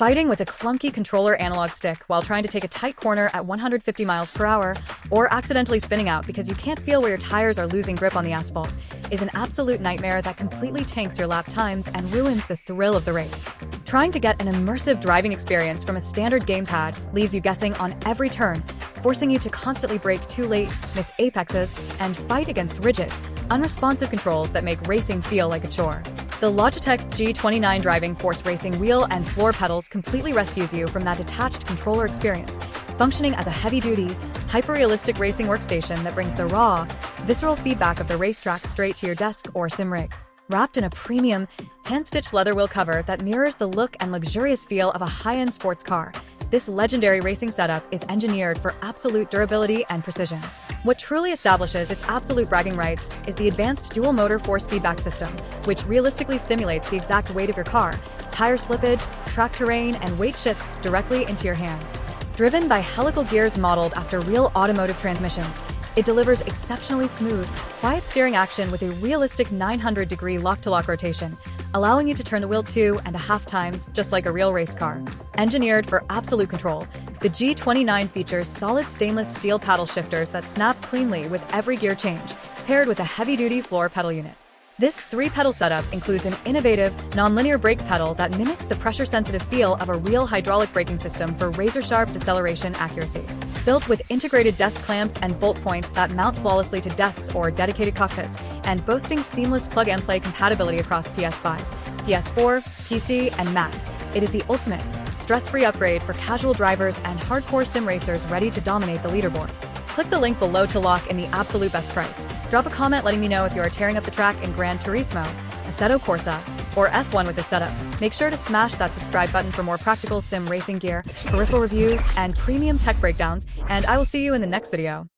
Fighting with a clunky controller analog stick while trying to take a tight corner at 150 miles per hour, or accidentally spinning out because you can't feel where your tires are losing grip on the asphalt, is an absolute nightmare that completely tanks your lap times and ruins the thrill of the race. Trying to get an immersive driving experience from a standard gamepad leaves you guessing on every turn, forcing you to constantly brake too late, miss apexes, and fight against rigid, unresponsive controls that make racing feel like a chore. The Logitech G29 driving force racing wheel and floor pedals completely rescues you from that detached controller experience, functioning as a heavy-duty, hyper-realistic racing workstation that brings the raw, visceral feedback of the racetrack straight to your desk or sim rig. Wrapped in a premium, hand-stitched leather wheel cover that mirrors the look and luxurious feel of a high-end sports car, this legendary racing setup is engineered for absolute durability and precision. What truly establishes its absolute bragging rights is the advanced dual-motor force feedback system, which realistically simulates the exact weight of your car, tire slippage, track terrain, and weight shifts directly into your hands. Driven by helical gears modeled after real automotive transmissions, it delivers exceptionally smooth, quiet steering action with a realistic 900-degree lock-to-lock rotation, allowing you to turn the wheel 2.5 times just like a real race car. Engineered for absolute control, the G29 features solid stainless steel paddle shifters that snap cleanly with every gear change, paired with a heavy-duty floor pedal unit. This 3-pedal setup includes an innovative, non-linear brake pedal that mimics the pressure-sensitive feel of a real hydraulic braking system for razor-sharp deceleration accuracy. Built with integrated desk clamps and bolt points that mount flawlessly to desks or dedicated cockpits, and boasting seamless plug-and-play compatibility across PS5, PS4, PC, and Mac, it is the ultimate, stress-free upgrade for casual drivers and hardcore sim racers ready to dominate the leaderboard. Click the link below to lock in the absolute best price. Drop a comment letting me know if you are tearing up the track in Gran Turismo, Assetto Corsa, or F1 with this setup. Make sure to smash that subscribe button for more practical sim racing gear, peripheral reviews, and premium tech breakdowns, and I will see you in the next video.